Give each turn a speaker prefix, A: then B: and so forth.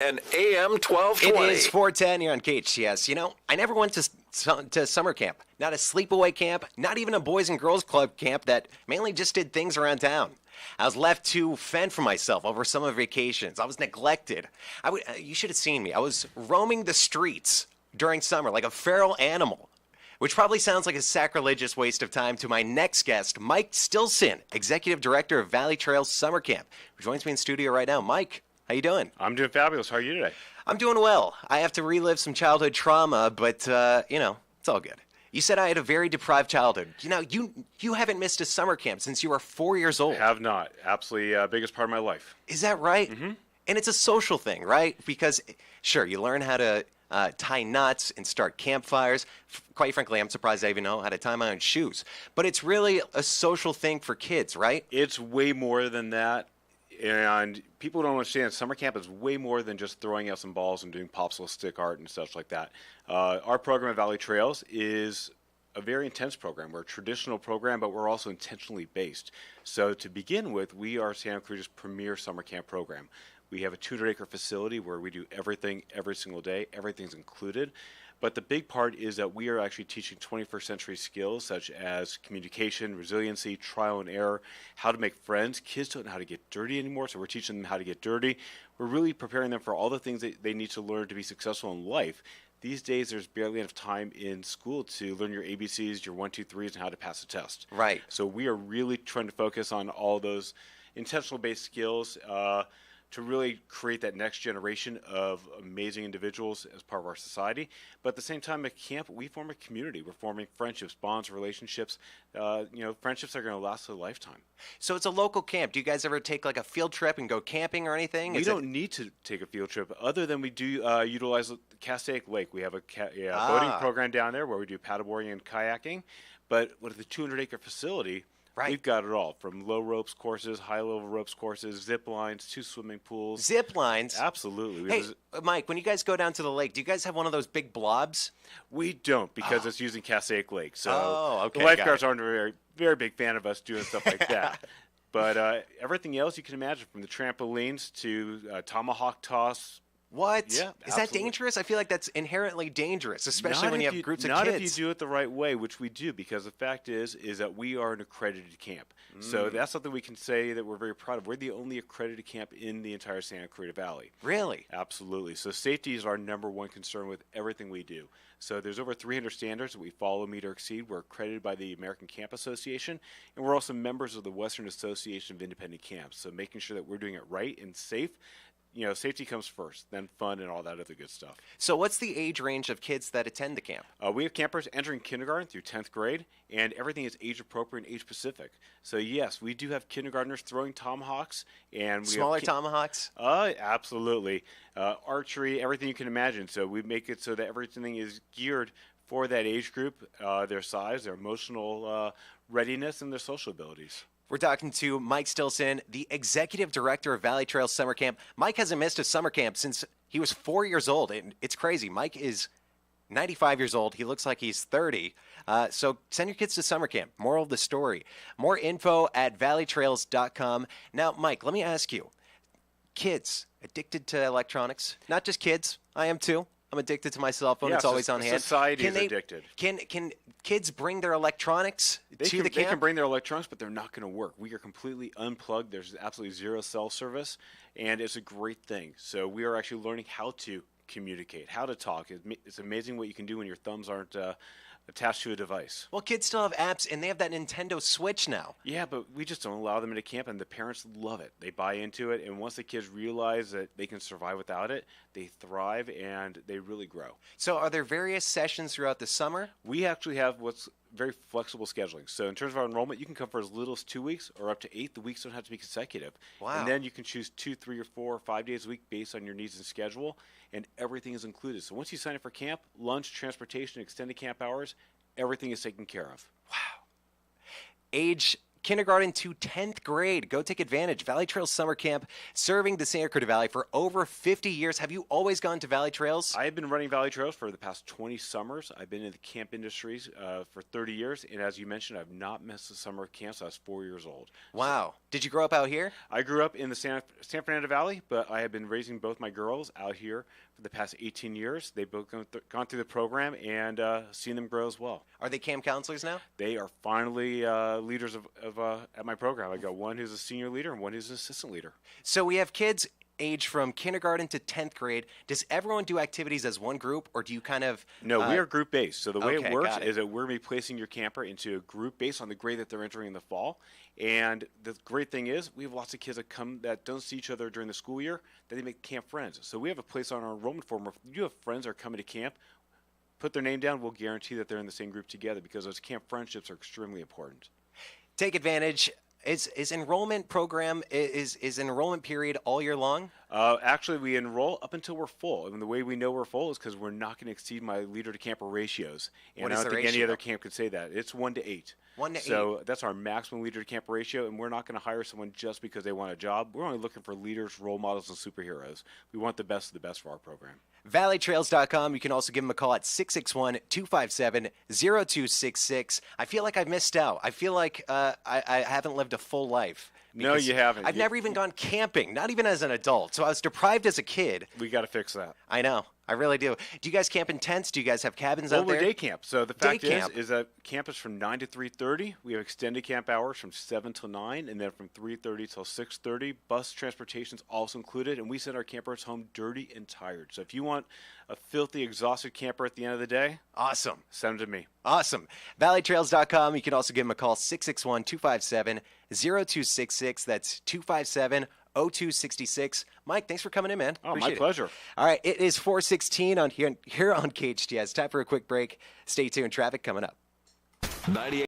A: And AM
B: It
A: 1220.
B: is 4:10 here on KHTS. You know, I never went to summer camp. Not a sleepaway camp, not even a Boys and Girls Club camp that mainly just did things around town. I was left to fend for myself over summer vacations. I was neglected. You should have seen me. I was roaming the streets during summer like a feral animal, which probably sounds like a sacrilegious waste of time to my next guest, Mike Stillson, Executive Director of Valley Trails Summer Camp, who joins me in studio right now. Mike, how you doing?
C: I'm doing fabulous. How are you today?
B: I'm doing well. I have to relive some childhood trauma, but it's all good. You said I had a very deprived childhood. You know, you haven't missed a summer camp since you were 4 years old.
C: Have not. Absolutely biggest part of my life.
B: Is that right? Mm-hmm. And it's a social thing, right? Because sure, you learn how to tie knots and start campfires. Quite frankly, I'm surprised I even know how to tie my own shoes. But it's really a social thing for kids, right?
C: It's way more than that. And people don't understand summer camp is way more than just throwing out some balls and doing popsicle stick art and stuff like that. Our program at Valley Trails is a very intense program. We're a traditional program, but we're also intentionally based. So to begin with, we are Santa Cruz's premier summer camp program. We have a 200-acre facility where we do everything every single day. Everything's included. But the big part is that we are actually teaching 21st century skills such as communication, resiliency, trial and error, how to make friends. Kids don't know how to get dirty anymore, so we're teaching them how to get dirty. We're really preparing them for all the things that they need to learn to be successful in life. These days, there's barely enough time in school to learn your ABCs, your 1, 2, 3s, and how to pass a test.
B: Right.
C: So we are really trying to focus on all those intentional-based skills to really create that next generation of amazing individuals as part of our society. But at the same time, at camp, we form a community. We're forming friendships, bonds, relationships, friendships that are going to last a lifetime.
B: So it's a local camp. Do you guys ever take like a field trip and go camping or anything?
C: We don't need to take a field trip other than we do utilize Castaic Lake. We have a boating program down there where we do paddleboarding and kayaking. But with the 200-acre facility,
B: right,
C: we've got it all, from low ropes courses, high-level ropes courses, zip lines, 2 swimming pools.
B: Zip lines?
C: Absolutely.
B: Hey, Mike, when you guys go down to the lake, do you guys have one of those big blobs?
C: We don't, because it's using Castaic Lake. So
B: okay,
C: the lifeguards aren't a very, very big fan of us doing stuff like that. But everything else you can imagine, from the trampolines to tomahawk toss.
B: What?
C: Yeah,
B: is that dangerous? I feel like that's inherently dangerous, especially when you have groups of kids.
C: Not if you do it the right way, which we do, because the fact is that we are an accredited camp. So that's something we can say that we're very proud of. We're the only accredited camp in the entire Santa Clarita Valley.
B: Really?
C: Absolutely. So safety is our number one concern with everything we do. So there's over 300 standards that we follow, meet, or exceed. We're accredited by the American Camp Association, and we're also members of the Western Association of Independent Camps. So making sure that we're doing it right and safe. Safety comes first, then fun and all that other good stuff.
B: So what's the age range of kids that attend the camp?
C: We have campers entering kindergarten through 10th grade, and everything is age appropriate and age specific. So yes, we do have kindergartners throwing tomahawks. And we
B: Smaller
C: have
B: tomahawks?
C: Absolutely. Archery, everything you can imagine. So we make it so that everything is geared for that age group, their size, their emotional readiness, and their social abilities.
B: We're talking to Mike Stillson, the Executive Director of Valley Trails Summer Camp. Mike hasn't missed a summer camp since he was 4 years old, and it's crazy. Mike is 95 years old. He looks like he's 30. So send your kids to summer camp. Moral of the story. More info at valleytrails.com. Now, Mike, let me ask you. Kids addicted to electronics? Not just kids. I am too. I'm addicted to my cell phone. It's always on hand.
C: Society is addicted.
B: Can kids bring their electronics to the camp?
C: They can bring their electronics, but they're not going to work. We are completely unplugged. There's absolutely zero cell service, and it's a great thing. So we are actually learning how to communicate, how to talk. It's amazing what you can do when your thumbs aren't attached to a device.
B: Well, kids still have apps, and they have that Nintendo Switch now.
C: Yeah, but we just don't allow them into camp, and the parents love it. They buy into it, and once the kids realize that they can survive without it, they thrive, and they really grow.
B: So are there various sessions throughout the summer?
C: We actually have what's very flexible scheduling. So in terms of our enrollment, you can come for as little as 2 weeks or up to 8. The weeks don't have to be consecutive.
B: Wow.
C: And then you can choose 2, 3, or 4, or 5 days a week based on your needs and schedule, and everything is included. So once you sign up for camp, lunch, transportation, extended camp hours, everything is taken care of.
B: Wow. Age kindergarten to 10th grade. Go take advantage. Valley Trails Summer Camp, serving the Santa Cruz Valley for over 50 years. Have you always gone to Valley Trails?
C: I have been running Valley Trails for the past 20 summers. I've been in the camp industries for 30 years, and as you mentioned, I've not missed a summer camp since I was 4 years old.
B: Wow. Did you grow up out here?
C: I grew up in the San Fernando Valley, but I have been raising both my girls out here for the past 18 years. They've both gone through the program and seen them grow as well.
B: Are they camp counselors now?
C: They are finally leaders at my program. I got one who's a senior leader and one who's an assistant leader.
B: So we have kids age from kindergarten to 10th grade. Does everyone do activities as one group, or do you kind of...
C: No, we are group-based. So the way
B: okay,
C: it works
B: got it.
C: is that we're going to be placing your camper into a group based on the grade that they're entering in the fall. And the great thing is we have lots of kids that come that don't see each other during the school year, that they make camp friends. So we have a place on our enrollment form where if you have friends that are coming to camp, put their name down, we'll guarantee that they're in the same group together, because those camp friendships are extremely important.
B: Take advantage. Is enrollment program, is enrollment period all year long?
C: Actually, we enroll up until we're full. And the way we know we're full is because we're not going to exceed my leader to camper ratios. And
B: What
C: I
B: is
C: don't
B: the
C: think any
B: ratio?
C: other camp could say that. It's 1 to 8.
B: 1 to 8.
C: So that's our maximum leader to camper ratio, and we're not going to hire someone just because they want a job. We're only looking for leaders, role models, and superheroes. We want the best of the best for our program.
B: ValleyTrails.com. You can also give them a call at 661-257-0266. I feel like I've missed out. I feel like I haven't lived a full life.
C: No,
B: because
C: you haven't.
B: I've never even gone camping, not even as an adult. So I was deprived as a kid.
C: We got to fix that.
B: I know. I really do. Do you guys camp in tents? Do you guys have cabins out
C: Well,
B: there?
C: we're day camp. So the fact
B: Day camp.
C: is that camp is from 9 to 3:30. We have extended camp hours from 7 till 9, and then from 3:30 till 6:30. Bus transportation's also included, and we send our campers home dirty and tired. So if you want a filthy, exhausted camper at the end of the day,
B: Awesome.
C: send them to me.
B: Awesome. ValleyTrails.com. You can also give them a call, 661-257-0266. That's 257-0266. Mike, thanks for coming in, man.
C: Oh,
B: Appreciate
C: my
B: it.
C: pleasure.
B: All right, it is 4:16 on here on KHTS. Time for a quick break. Stay tuned. Traffic coming up.
A: 98.